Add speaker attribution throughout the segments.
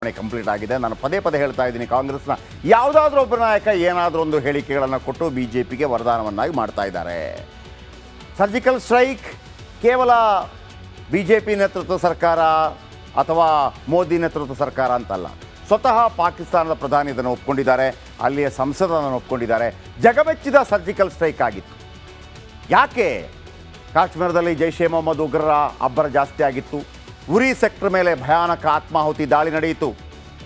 Speaker 1: Complete ಆಗಿದೆ. ನಾನು ಪದೇ ಪದೇ ಹೇಳ್ತಾ ಇದ್ದೀನಿ, ಕಾಂಗ್ರೆಸ್ನ ಯಾವುದಾದ್ರೂ ಒಬ್ಬ ನಾಯಕ ಏನಾದರೂ ಒಂದು ಹೇಳಿಕೆಗಳನ್ನು ಕೊಟ್ಟು ಬಿಜೆಪಿಗೆ ವರದಾನವನ್ನಾಗಿ ಮಾಡ್ತಾ ಇದ್ದಾರೆ. ಸರ್ಜಿಕಲ್ ಸ್ಟ್ರೈಕ್ ಕೇವಲ ಬಿಜೆಪಿ ನೇತೃತ್ವ ಸರ್ಕಾರ ಅಥವಾ ಮೋದಿ ನೇತೃತ್ವ ಸರ್ಕಾರ ಅಂತಲ್ಲ, ಸ್ವತಃ ಪಾಕಿಸ್ತಾನದ ಪ್ರಧಾನಿ ಇದನ್ನು ಒಪ್ಕೊಂಡಿದ್ದಾರೆ, ಅಲ್ಲಿಯ ಸಂಸದನ್ನು ಒಪ್ಕೊಂಡಿದ್ದಾರೆ. ಜಗಮೆಚ್ಚಿದ ಸರ್ಜಿಕಲ್ ಸ್ಟ್ರೈಕ್ ಆಗಿತ್ತು. ಯಾಕೆ? ಕಾಶ್ಮೀರದಲ್ಲಿ ಜೈಷ್ ಎ ಮೊಹಮ್ಮದ್ ಉಗ್ರರ ಅಬ್ಬರ ಜಾಸ್ತಿ ಆಗಿತ್ತು. ಉರಿ ಸೆಕ್ಟರ್ ಮೇಲೆ ಭಯಾನಕ ಆತ್ಮಾಹುತಿ ದಾಳಿ ನಡೆಯಿತು.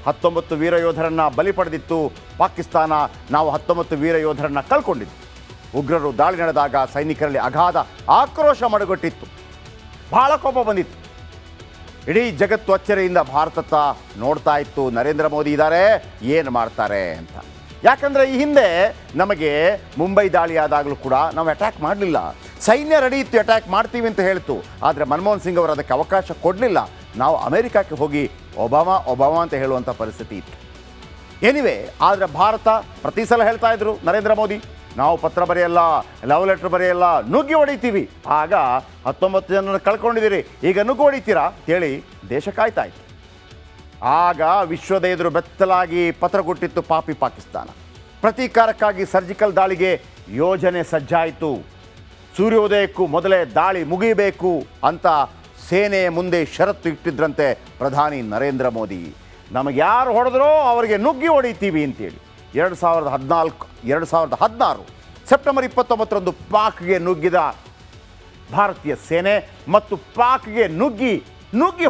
Speaker 1: 19 ವೀರ ಯೋಧರನ್ನು ಬಲಿ ಪಡೆದಿತ್ತು ಪಾಕಿಸ್ತಾನ. ನಾವು 19 ವೀರ ಯೋಧರನ್ನು ಕಳ್ಕೊಂಡಿದ್ದು. ಉಗ್ರರು ದಾಳಿ ನಡೆದಾಗ ಸೈನಿಕರಲ್ಲಿ ಅಗಾಧ ಆಕ್ರೋಶ ಮಡುಗಟ್ಟಿತ್ತು. ಬಹಳ ಕೋಪ ಬಂದಿತ್ತು. ಇಡೀ ಜಗತ್ತು ಅಚ್ಚರಿಯಿಂದ ಭಾರತತ್ತ ನೋಡ್ತಾ ಇತ್ತು. ನರೇಂದ್ರ ಮೋದಿ ಇದ್ದಾರೆ, ಏನು ಮಾಡ್ತಾರೆ ಅಂತ. ಯಾಕಂದರೆ ಈ ಹಿಂದೆ ನಮಗೆ ಮುಂಬೈ ದಾಳಿ ಆದಾಗಲೂ ಕೂಡ ನಾವು ಅಟ್ಯಾಕ್ ಮಾಡಲಿಲ್ಲ. ಸೈನ್ಯ ರೆಡಿ ಇತ್ತು, ಅಟ್ಯಾಕ್ ಮಾಡ್ತೀವಿ ಅಂತ ಹೇಳ್ತು. ಆದರೆ ಮನಮೋಹನ್ ಸಿಂಗ್ ಅವರು ಅದಕ್ಕೆ ಅವಕಾಶ ಕೊಡಲಿಲ್ಲ. ನಾವು ಅಮೆರಿಕಕ್ಕೆ ಹೋಗಿ ಒಬಾಮಾ ಅಂತ ಹೇಳುವಂಥ ಪರಿಸ್ಥಿತಿ ಇತ್ತು. ಎನಿವೆ, ಆದರೆ ಭಾರತ ಪ್ರತಿ ಸಲ ಹೇಳ್ತಾ ಇದ್ರು ನರೇಂದ್ರ ಮೋದಿ, ನಾವು ಪತ್ರ ಬರೆಯಲ್ಲ, ಲವ್ ಲೆಟ್ರ್ ಬರೆಯಲ್ಲ, ನುಗ್ಗಿ ಹೊಡಿತೀವಿ. ಆಗ 19 ಜನರನ್ನು ಕಳ್ಕೊಂಡಿದ್ದೀರಿ, ಈಗ ನುಗ್ಗಿ ಹೊಡಿತೀರಾ ಅಂತೇಳಿ ದೇಶ ಕಾಯ್ತಾ ಇತ್ತು. ಆಗ ವಿಶ್ವದ ಎದುರು ಬೆತ್ತಲಾಗಿ ಪತ್ರ ಕೊಟ್ಟಿತ್ತು ಪಾಪಿ ಪಾಕಿಸ್ತಾನ. ಪ್ರತೀಕಾರಕ್ಕಾಗಿ ಸರ್ಜಿಕಲ್ ದಾಳಿಗೆ ಯೋಜನೆ ಸಜ್ಜಾಯಿತು. ಸೂರ್ಯೋದಯಕ್ಕೂ ಮೊದಲೇ ದಾಳಿ ಮುಗಿಯಬೇಕು ಅಂತ ಸೇನೆಯ ಮುಂದೆ ಷರತ್ತು ಇಟ್ಟಿದ್ರಂತೆ ಪ್ರಧಾನಿ ನರೇಂದ್ರ ಮೋದಿ. ನಮಗೆ ಯಾರು ಹೊಡೆದ್ರೋ ಅವರಿಗೆ ನುಗ್ಗಿ ಹೊಡಿತೀವಿ ಅಂತೇಳಿ 2016 ಸೆಪ್ಟೆಂಬರ್ 29ರಂದು ಪಾಕ್ಗೆ ನುಗ್ಗಿದ ಭಾರತೀಯ ಸೇನೆ ಮತ್ತು ಪಾಕ್ಗೆ ನುಗ್ಗಿ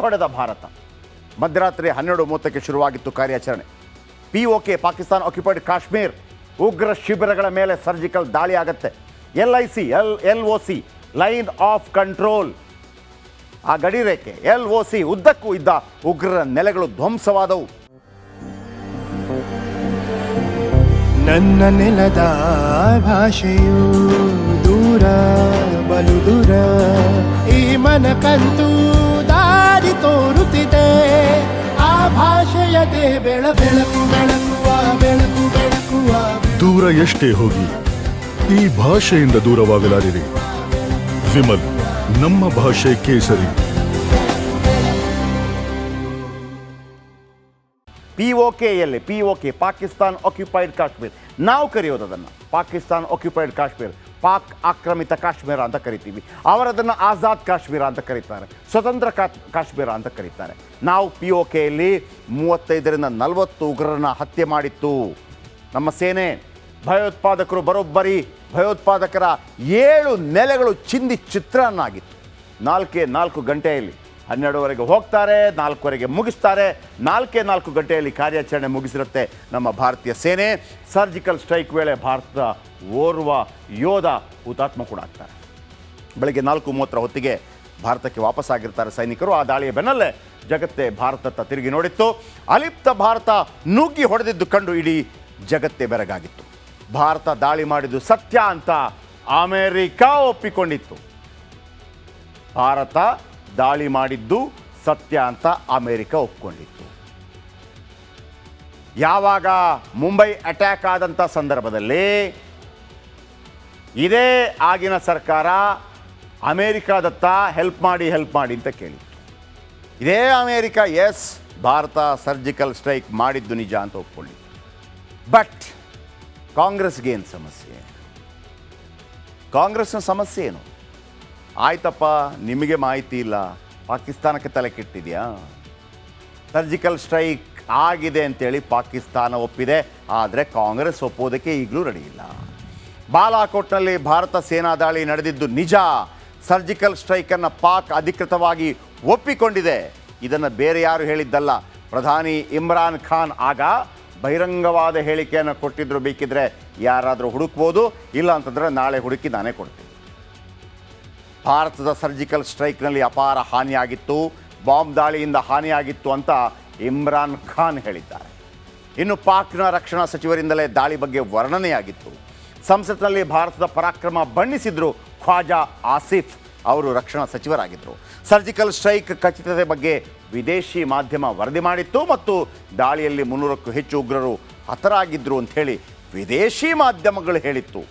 Speaker 1: ಹೊಡೆದ ಭಾರತ. ಮಧ್ಯರಾತ್ರಿ 12:30ಕ್ಕೆ ಶುರುವಾಗಿತ್ತು ಕಾರ್ಯಾಚರಣೆ. POK ಪಾಕಿಸ್ತಾನ ಆಕ್ಯುಪೈಡ್ ಕಾಶ್ಮೀರ್ ಉಗ್ರ ಶಿಬಿರಗಳ ಮೇಲೆ ಸರ್ಜಿಕಲ್ ದಾಳಿ ಆಗತ್ತೆ. LOC ಲೈನ್ ಆಫ್ ಕಂಟ್ರೋಲ್, ಆ ಗಡಿ ರೇಖೆ LOC ಉದ್ದಕ್ಕೂ ಇದ್ದ ಉಗ್ರರ ನೆಲೆಗಳು ಧ್ವಂಸವಾದವು.
Speaker 2: ನನ್ನ ನೆಲದ ಭಾಷೆಯು ದೂರ ಬಲು ದೂರ, ಈ ಮನಕಂತೂ ದಾರಿ ತೋರುತ್ತಿದೆ. ಆ ಭಾಷೆಯದೇ ಬೆಳಕುವ
Speaker 3: ದೂರ ಎಷ್ಟೇ ಹೋಗಿ ಈ ಭಾಷೆಯಿಂದ ದೂರವಾಗಲಾರಿರಿ. ವಿಮಲ್, ನಮ್ಮ ಭಾಷೆ ಕೇಸರಿ.
Speaker 1: POK Pakistan occupied Kashmir. ನಾವು ಕರೆಯೋದು ಅದನ್ನು ಪಾಕಿಸ್ತಾನ್ ಆಕ್ಯುಪೈಡ್ ಕಾಶ್ಮೀರ್, ಪಾಕ್ ಆಕ್ರಮಿತ ಕಾಶ್ಮೀರ ಅಂತ ಕರಿತೀವಿ. ಅವರದನ್ನು ಆಜಾದ್ ಕಾಶ್ಮೀರ ಅಂತ ಕರೀತಾರೆ, ಸ್ವತಂತ್ರ ಕಾಶ್ಮೀರ ಅಂತ ಕರೀತಾರೆ. ನಾವು POKಯಲ್ಲಿ 35ರಿಂದ 40 ಉಗ್ರರನ್ನ ಹತ್ಯೆ ಮಾಡಿತ್ತು ನಮ್ಮ ಸೇನೆ. ಭಯೋತ್ಪಾದಕರು ಬರೋಬ್ಬರಿ ಭಯೋತ್ಪಾದಕರ 7 ನೆಲೆಗಳು ಚಿಂದಿ ಚಿತ್ರಾನ್ನಾಗಿತ್ತು. 4 ಗಂಟೆಯಲ್ಲಿ 12ವರೆಗೆ ಹೋಗ್ತಾರೆ, 4ವರೆಗೆ ಮುಗಿಸ್ತಾರೆ. 4 ಗಂಟೆಯಲ್ಲಿ ಕಾರ್ಯಾಚರಣೆ ಮುಗಿಸಿರುತ್ತೆ ನಮ್ಮ ಭಾರತೀಯ ಸೇನೆ. ಸರ್ಜಿಕಲ್ ಸ್ಟ್ರೈಕ್ ವೇಳೆ ಭಾರತದ ಓರ್ವ ಯೋಧ ಹುತಾತ್ಮ ಕೂಡ ಆಗ್ತಾರೆ. ಬೆಳಗ್ಗೆ 4:30 ಹೊತ್ತಿಗೆ ಭಾರತಕ್ಕೆ ವಾಪಸ್ಸಾಗಿರ್ತಾರೆ ಸೈನಿಕರು. ಆ ದಾಳಿಯ ಬೆನ್ನಲ್ಲೇ ಜಗತ್ತೇ ಭಾರತತ್ತ ತಿರುಗಿ ನೋಡಿತ್ತು. ಅಲಿಪ್ತ ಭಾರತ ನುಗ್ಗಿ ಹೊಡೆದಿದ್ದು ಕಂಡು ಇಡೀ ಜಗತ್ತೇ ಬೆರಗಾಗಿತ್ತು. ಭಾರತ ದಾಳಿ ಮಾಡಿದ್ದು ಸತ್ಯ ಅಂತ ಅಮೆರಿಕ ಒಪ್ಪಿಕೊಂಡಿತ್ತು. ಭಾರತ ದಾಳಿ ಮಾಡಿದ್ದು ಸತ್ಯ ಅಂತ ಅಮೆರಿಕ ಒಪ್ಕೊಂಡಿತ್ತು. ಯಾವಾಗ ಮುಂಬೈ ಅಟ್ಯಾಕ್ ಆದಂಥ ಸಂದರ್ಭದಲ್ಲಿ ಇದೇ ಆಗಿನ ಸರ್ಕಾರ ಅಮೇರಿಕಾದತ್ತ ಹೆಲ್ಪ್ ಮಾಡಿ ಅಂತ ಕೇಳಿತ್ತು. ಇದೇ ಅಮೇರಿಕ ಎಸ್, ಭಾರತ ಸರ್ಜಿಕಲ್ ಸ್ಟ್ರೈಕ್ ಮಾಡಿದ್ದು ನಿಜ ಅಂತ ಒಪ್ಕೊಂಡಿತ್ತು. ಬಟ್ ಕಾಂಗ್ರೆಸ್ಗೆ ಏನು ಸಮಸ್ಯೆ? ಕಾಂಗ್ರೆಸ್ನ ಸಮಸ್ಯೆ ಏನು? ಆಯ್ತಪ್ಪ, ನಿಮಗೆ ಮಾಹಿತಿ ಇಲ್ಲ, ಪಾಕಿಸ್ತಾನಕ್ಕೆ ತಲೆ ಕೆಟ್ಟಿದೆಯಾ? ಸರ್ಜಿಕಲ್ ಸ್ಟ್ರೈಕ್ ಆಗಿದೆ ಅಂತೇಳಿ ಪಾಕಿಸ್ತಾನ ಒಪ್ಪಿದೆ, ಆದರೆ ಕಾಂಗ್ರೆಸ್ ಒಪ್ಪೋದಕ್ಕೆ ಈಗಲೂ ರೆಡಿ ಇಲ್ಲ. ಬಾಲಾಕೋಟ್ನಲ್ಲಿ ಭಾರತ ಸೇನಾ ದಾಳಿ ನಡೆದಿದ್ದು ನಿಜ. ಸರ್ಜಿಕಲ್ ಸ್ಟ್ರೈಕನ್ನು ಪಾಕ್ ಅಧಿಕೃತವಾಗಿ ಒಪ್ಪಿಕೊಂಡಿದೆ. ಇದನ್ನು ಬೇರೆ ಯಾರು ಹೇಳಿದ್ದಲ್ಲ, ಪ್ರಧಾನಿ ಇಮ್ರಾನ್ ಖಾನ್ ಆಗ ಬಹಿರಂಗವಾದ ಹೇಳಿಕೆಯನ್ನು ಕೊಟ್ಟಿದ್ರು. ಬೇಕಿದ್ರೆ ಯಾರಾದರೂ ಹುಡುಕ್ಬೋದು, ಇಲ್ಲ ಅಂತಂದರೆ ನಾಳೆ ಹುಡುಕಿ ನಾನೇ ಕೊಡ್ತೀನಿ. ಭಾರತದ ಸರ್ಜಿಕಲ್ ಸ್ಟ್ರೈಕ್ನಲ್ಲಿ ಅಪಾರ ಹಾನಿಯಾಗಿತ್ತು, ಬಾಂಬ್ ದಾಳಿಯಿಂದ ಹಾನಿಯಾಗಿತ್ತು ಅಂತ ಇಮ್ರಾನ್ ಖಾನ್ ಹೇಳಿದ್ದಾರೆ. ಇನ್ನು ಪಾಕ್ನ ರಕ್ಷಣಾ ಸಚಿವರಿಂದಲೇ ದಾಳಿ ಬಗ್ಗೆ ವರ್ಣನೆಯಾಗಿತ್ತು. ಸಂಸತ್ನಲ್ಲಿ ಭಾರತದ ಪರಾಕ್ರಮ ಬಣ್ಣಿಸಿದ್ರು ಖ್ವಾಜಾ ಆಸಿಫ್, ಅವರು ರಕ್ಷಣಾ ಸಚಿವರಾಗಿದ್ದರು. ಸರ್ಜಿಕಲ್ ಸ್ಟ್ರೈಕ್ ಖಚಿತತೆ ಬಗ್ಗೆ ವಿದೇಶಿ ಮಾಧ್ಯಮ ವರದಿ ಮಾಡಿತ್ತು ಮತ್ತು ದಾಳಿಯಲ್ಲಿ 300ಕ್ಕೂ ಹೆಚ್ಚು ಉಗ್ರರು ಹತರಾಗಿದ್ದರು ಅಂಥೇಳಿ ವಿದೇಶಿ ಮಾಧ್ಯಮಗಳು ಹೇಳಿತ್ತು.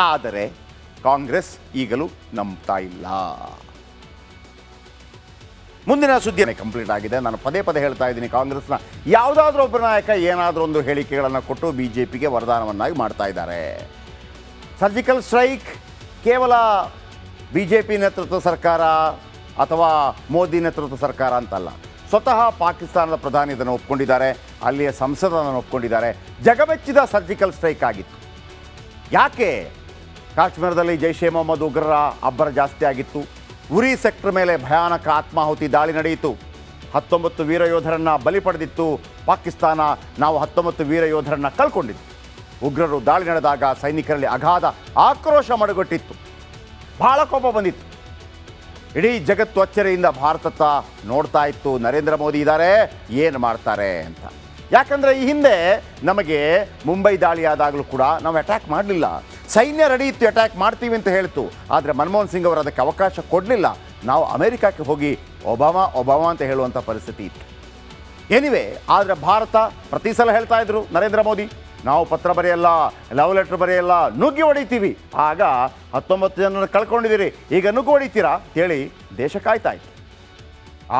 Speaker 1: ಆದರೆ ಕಾಂಗ್ರೆಸ್ ಈಗಲೂ ನಂಬ್ತಾ ಇಲ್ಲ. ಮುಂದಿನ ಸುದ್ದಿ ಕಂಪ್ಲೀಟ್ ಆಗಿದೆ. ನಾನು ಪದೇ ಪದೇ ಹೇಳ್ತಾ ಇದ್ದೀನಿ, ಕಾಂಗ್ರೆಸ್ನ ಯಾವುದಾದ್ರೂ ಒಬ್ಬ ನಾಯಕ ಏನಾದರೂ ಒಂದು ಹೇಳಿಕೆಗಳನ್ನು ಕೊಟ್ಟು BJPಗೆ ವರದಾನವನ್ನಾಗಿ ಮಾಡ್ತಾ ಇದ್ದಾರೆ. ಸರ್ಜಿಕಲ್ ಸ್ಟ್ರೈಕ್ ಕೇವಲ BJP ನೇತೃತ್ವದ ಸರ್ಕಾರ ಅಥವಾ ಮೋದಿ ನೇತೃತ್ವದ ಸರ್ಕಾರ ಅಂತಲ್ಲ, ಸ್ವತಃ ಪಾಕಿಸ್ತಾನದ ಪ್ರಧಾನಿ ಇದನ್ನು ಒಪ್ಕೊಂಡಿದ್ದಾರೆ, ಅಲ್ಲಿಯ ಸಂಸದನ್ನು ಒಪ್ಕೊಂಡಿದ್ದಾರೆ. ಜಗಮೆಚ್ಚಿದ ಸರ್ಜಿಕಲ್ ಸ್ಟ್ರೈಕ್ ಆಗಿತ್ತು. ಯಾಕೆ? ಕಾಶ್ಮೀರದಲ್ಲಿ ಜೈಷ್ ಎ ಮೊಹಮ್ಮದ್ ಉಗ್ರರ ಅಬ್ಬರ ಜಾಸ್ತಿ ಆಗಿತ್ತು. ಉರಿ ಸೆಕ್ಟರ್ ಮೇಲೆ ಭಯಾನಕ ಆತ್ಮಾಹುತಿ ದಾಳಿ ನಡೆಯಿತು. 19 ವೀರ ಯೋಧರನ್ನು ಬಲಿ ಪಡೆದಿತ್ತು ಪಾಕಿಸ್ತಾನ. ನಾವು 19 ವೀರ ಯೋಧರನ್ನು ಕಳ್ಕೊಂಡಿದ್ದು. ಉಗ್ರರು ದಾಳಿ ನಡೆದಾಗ ಸೈನಿಕರಲ್ಲಿ ಅಗಾಧ ಆಕ್ರೋಶ ಮಡುಗಟ್ಟಿತ್ತು. ಬಹಳ ಕೋಪ ಬಂದಿತ್ತು. ಇಡೀ ಜಗತ್ತು ಅಚ್ಚರಿಯಿಂದ ಭಾರತತ್ತ ನೋಡ್ತಾ ಇತ್ತು. ನರೇಂದ್ರ ಮೋದಿ ಇದ್ದಾರೆ, ಏನು ಮಾಡ್ತಾರೆ ಅಂತ. ಯಾಕಂದರೆ ಈ ಹಿಂದೆ ನಮಗೆ ಮುಂಬೈ ದಾಳಿ ಆದಾಗಲೂ ಕೂಡ ನಾವು ಅಟ್ಯಾಕ್ ಮಾಡಲಿಲ್ಲ. ಸೈನ್ಯ ರೆಡಿ ಇತ್ತು, ಅಟ್ಯಾಕ್ ಮಾಡ್ತೀವಿ ಅಂತ ಹೇಳ್ತು. ಆದರೆ ಮನಮೋಹನ್ ಸಿಂಗ್ ಅವರು ಅದಕ್ಕೆ ಅವಕಾಶ ಕೊಡಲಿಲ್ಲ. ನಾವು ಅಮೆರಿಕಕ್ಕೆ ಹೋಗಿ ಒಬಾಮಾ ಅಂತ ಹೇಳುವಂಥ ಪರಿಸ್ಥಿತಿ ಇತ್ತು. ಎನಿವೆ, ಆದರೆ ಭಾರತ ಪ್ರತಿ ಸಲ ಹೇಳ್ತಾ ಇದ್ರು ನರೇಂದ್ರ ಮೋದಿ, ನಾವು ಪತ್ರ ಬರೆಯಲ್ಲ, ಲವ್ ಲೆಟ್ರ್ ಬರೆಯಲ್ಲ, ನುಗ್ಗಿ ಹೊಡಿತೀವಿ. ಆಗ 19 ಜನರನ್ನು ಕಳ್ಕೊಂಡಿದ್ದೀರಿ, ಈಗ ನುಗ್ಗಿ ಹೊಡಿತೀರಾ ಅಂತೇಳಿ ದೇಶ ಕಾಯ್ತಾ ಇತ್ತು.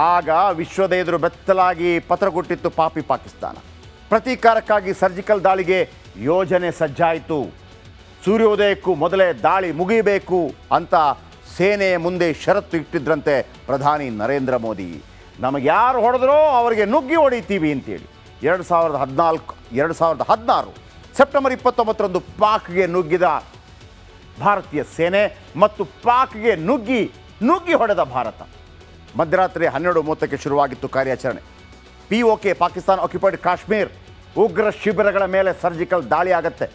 Speaker 1: ಆಗ ವಿಶ್ವದ ಎದುರು ಬೆತ್ತಲಾಗಿ ಪತ್ರ ಕೊಟ್ಟಿತ್ತು ಪಾಪಿ ಪಾಕಿಸ್ತಾನ. ಪ್ರತೀಕಾರಕ್ಕಾಗಿ ಸರ್ಜಿಕಲ್ ದಾಳಿಗೆ ಯೋಜನೆ ಸಜ್ಜಾಯಿತು. ಸೂರ್ಯೋದಯಕ್ಕೂ ಮೊದಲೇ ದಾಳಿ ಮುಗಿಯಬೇಕು ಅಂತ ಸೇನೆಯ ಮುಂದೆ ಷರತ್ತು ಇಟ್ಟಿದ್ರಂತೆ ಪ್ರಧಾನಿ ನರೇಂದ್ರ ಮೋದಿ. ನಮಗೆ ಯಾರು ಹೊಡೆದ್ರೋ ಅವರಿಗೆ ನುಗ್ಗಿ ಹೊಡಿತೀವಿ ಅಂತೇಳಿ 2016 ಸೆಪ್ಟೆಂಬರ್ 29ರಂದು ಪಾಕ್ಗೆ ನುಗ್ಗಿದ ಭಾರತೀಯ ಸೇನೆ ಮತ್ತು ಪಾಕ್ಗೆ ನುಗ್ಗಿ ಹೊಡೆದ ಭಾರತ. ಮಧ್ಯರಾತ್ರಿ 12:30ಕ್ಕೆ ಶುರುವಾಗಿತ್ತು ಕಾರ್ಯಾಚರಣೆ. POK ಪಾಕಿಸ್ತಾನ್ ಆಕ್ಯುಪೈಡ್ ಕಾಶ್ಮೀರ್ ಉಗ್ರ ಶಿಬಿರಗಳ ಮೇಲೆ ಸರ್ಜಿಕಲ್ ದಾಳಿ ಆಗತ್ತೆ.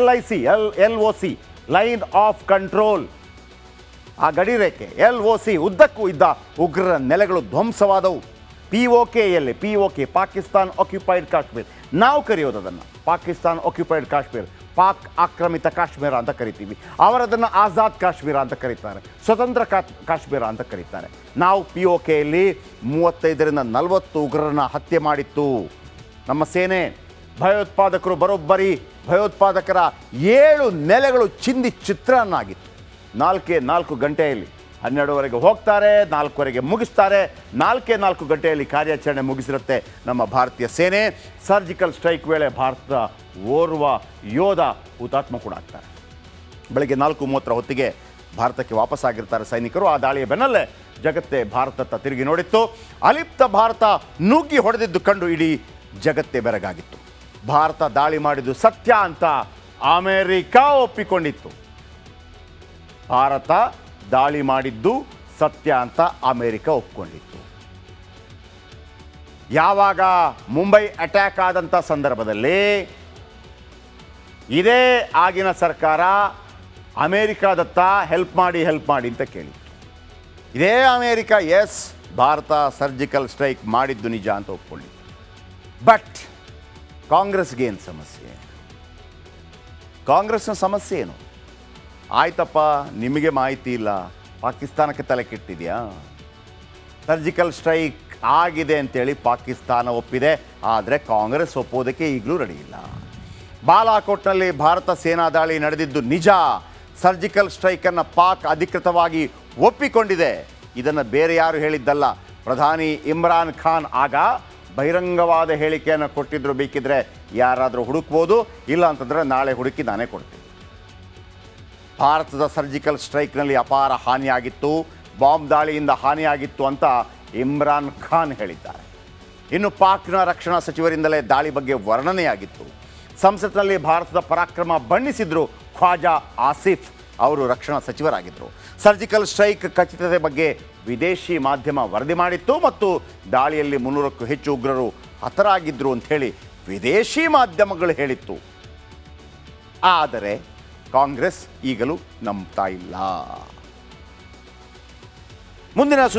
Speaker 1: LIC LOC line of control, ಆ ಗಡಿ ರೇಖೆ LOC ಉದ್ದಕ್ಕೂ ಇದ್ದ ಉಗ್ರರ ನೆಲೆಗಳು ಧ್ವಂಸವಾದವು. POK ಪಾಕಿಸ್ತಾನ್ ಆಕ್ಯುಪೈಡ್ ಕಾಶ್ಮೀರ್, ನಾವು ಕರೆಯೋದು ಅದನ್ನು ಪಾಕಿಸ್ತಾನ್ ಆಕ್ಯುಪೈಡ್ ಕಾಶ್ಮೀರ್, ಪಾಕ್ ಆಕ್ರಮಿತ ಕಾಶ್ಮೀರ ಅಂತ ಕರಿತೀವಿ. ಅವರದನ್ನು ಆಜಾದ್ ಕಾಶ್ಮೀರ ಅಂತ ಕರೀತಾರೆ, ಸ್ವತಂತ್ರ ಕಾಶ್ಮೀರ ಅಂತ ಕರೀತಾರೆ. ನಾವು POKಯಲ್ಲಿ 35ರಿಂದ 40 ಉಗ್ರರನ್ನ ಹತ್ಯೆ ಮಾಡಿತ್ತು ನಮ್ಮ ಸೇನೆ. ಭಯೋತ್ಪಾದಕರು ಬರೋಬ್ಬರಿ ಭಯೋತ್ಪಾದಕರ 7 ನೆಲೆಗಳು ಚಿಂದಿ ಚಿತ್ರಾನ್ನಾಗಿತ್ತು. 4 ಗಂಟೆಯಲ್ಲಿ 12ವರೆಗೆ ಹೋಗ್ತಾರೆ, 4ವರೆಗೆ ಮುಗಿಸ್ತಾರೆ. 4 ಗಂಟೆಯಲ್ಲಿ ಕಾರ್ಯಾಚರಣೆ ಮುಗಿಸಿರುತ್ತೆ ನಮ್ಮ ಭಾರತೀಯ ಸೇನೆ. ಸರ್ಜಿಕಲ್ ಸ್ಟ್ರೈಕ್ ವೇಳೆ ಭಾರತದ ಓರ್ವ ಯೋಧ ಹುತಾತ್ಮ ಕೂಡ ಆಗ್ತಾರೆ. ಬೆಳಗ್ಗೆ 4:30 ಹೊತ್ತಿಗೆ ಭಾರತಕ್ಕೆ ವಾಪಸ್ಸಾಗಿರ್ತಾರೆ ಸೈನಿಕರು. ಆ ದಾಳಿಯ ಬೆನ್ನಲ್ಲೇ ಜಗತ್ತೇ ಭಾರತತ್ತ ತಿರುಗಿ ನೋಡಿತ್ತು. ಅಲಿಪ್ತ ಭಾರತ ನುಗ್ಗಿ ಹೊಡೆದಿದ್ದು ಕಂಡು ಇಡೀ ಜಗತ್ತೇ ಬೆರಗಾಗಿತ್ತು. ಭಾರತ ದಾಳಿ ಮಾಡಿದ್ದು ಸತ್ಯ ಅಂತ ಅಮೆರಿಕ ಒಪ್ಪಿಕೊಂಡಿತ್ತು. ಭಾರತ ದಾಳಿ ಮಾಡಿದ್ದು ಸತ್ಯ ಅಂತ ಅಮೆರಿಕ ಒಪ್ಕೊಂಡಿತ್ತು. ಯಾವಾಗ ಮುಂಬೈ ಅಟ್ಯಾಕ್ ಆದಂಥ ಸಂದರ್ಭದಲ್ಲಿ ಇದೇ ಆಗಿನ ಸರ್ಕಾರ ಅಮೇರಿಕಾದತ್ತ ಹೆಲ್ಪ್ ಮಾಡಿ ಅಂತ ಕೇಳಿತ್ತು. ಇದೇ ಅಮೇರಿಕ ಎಸ್ ಭಾರತ ಸರ್ಜಿಕಲ್ ಸ್ಟ್ರೈಕ್ ಮಾಡಿದ್ದು ನಿಜ ಅಂತ ಒಪ್ಕೊಂಡಿತ್ತು. ಬಟ್ ಕಾಂಗ್ರೆಸ್ಗೆ ಏನು ಸಮಸ್ಯೆ? ಕಾಂಗ್ರೆಸ್ನ ಸಮಸ್ಯೆ ಏನು? ಆಯ್ತಪ್ಪ, ನಿಮಗೆ ಮಾಹಿತಿ ಇಲ್ಲ, ಪಾಕಿಸ್ತಾನಕ್ಕೆ ತಲೆ ಕೆಟ್ಟಿದೆಯಾ? ಸರ್ಜಿಕಲ್ ಸ್ಟ್ರೈಕ್ ಆಗಿದೆ ಅಂತೇಳಿ ಪಾಕಿಸ್ತಾನ ಒಪ್ಪಿದೆ, ಆದರೆ ಕಾಂಗ್ರೆಸ್ ಒಪ್ಪೋದಕ್ಕೆ ಈಗಲೂ ರೆಡಿ ಇಲ್ಲ. ಬಾಲಾಕೋಟ್ನಲ್ಲಿ ಭಾರತ ಸೇನಾ ದಾಳಿ ನಡೆದಿದ್ದು ನಿಜ. ಸರ್ಜಿಕಲ್ ಸ್ಟ್ರೈಕನ್ನು ಪಾಕ್ ಅಧಿಕೃತವಾಗಿ ಒಪ್ಪಿಕೊಂಡಿದೆ. ಇದನ್ನು ಬೇರೆ ಯಾರು ಹೇಳಿದ್ದಲ್ಲ, ಪ್ರಧಾನಿ ಇಮ್ರಾನ್ ಖಾನ್ ಆಗ ಬಹಿರಂಗವಾದ ಹೇಳಿಕೆಯನ್ನು ಕೊಟ್ಟಿದ್ರು. ಬೇಕಿದ್ರೆ ಯಾರಾದರೂ ಹುಡುಕ್ಬೋದು, ಇಲ್ಲ ಅಂತಂದರೆ ನಾಳೆ ಹುಡುಕಿ ನಾನೇ ಕೊಡ್ತೀನಿ. ಭಾರತದ ಸರ್ಜಿಕಲ್ ಸ್ಟ್ರೈಕ್ನಲ್ಲಿ ಅಪಾರ ಹಾನಿಯಾಗಿತ್ತು, ಬಾಂಬ್ ದಾಳಿಯಿಂದ ಹಾನಿಯಾಗಿತ್ತು ಅಂತ ಇಮ್ರಾನ್ ಖಾನ್ ಹೇಳಿದ್ದಾರೆ. ಇನ್ನು ಪಾಕ್ನ ರಕ್ಷಣಾ ಸಚಿವರಿಂದಲೇ ದಾಳಿ ಬಗ್ಗೆ ವರ್ಣನೆಯಾಗಿತ್ತು. ಸಂಸತ್ನಲ್ಲಿ ಭಾರತದ ಪರಾಕ್ರಮ ಬಣ್ಣಿಸಿದ್ರು ಖ್ವಾಜಾ ಆಸಿಫ್, ಅವರು ರಕ್ಷಣಾ ಸಚಿವರಾಗಿದ್ದರು. ಸರ್ಜಿಕಲ್ ಸ್ಟ್ರೈಕ್ ಖಚಿತತೆ ಬಗ್ಗೆ ವಿದೇಶಿ ಮಾಧ್ಯಮ ವರದಿ ಮಾಡಿತ್ತು ಮತ್ತು ದಾಳಿಯಲ್ಲಿ 300ಕ್ಕೂ ಹೆಚ್ಚು ಉಗ್ರರು ಹತರಾಗಿದ್ದರು ಅಂಥೇಳಿ ವಿದೇಶಿ ಮಾಧ್ಯಮಗಳು ಹೇಳಿತ್ತು. ಆದರೆ ಕಾಂಗ್ರೆಸ್ ಈಗಲೂ ನಂಬ್ತಾ ಇಲ್ಲ. ಮುಂದಿನ ಸುದ್ದಿ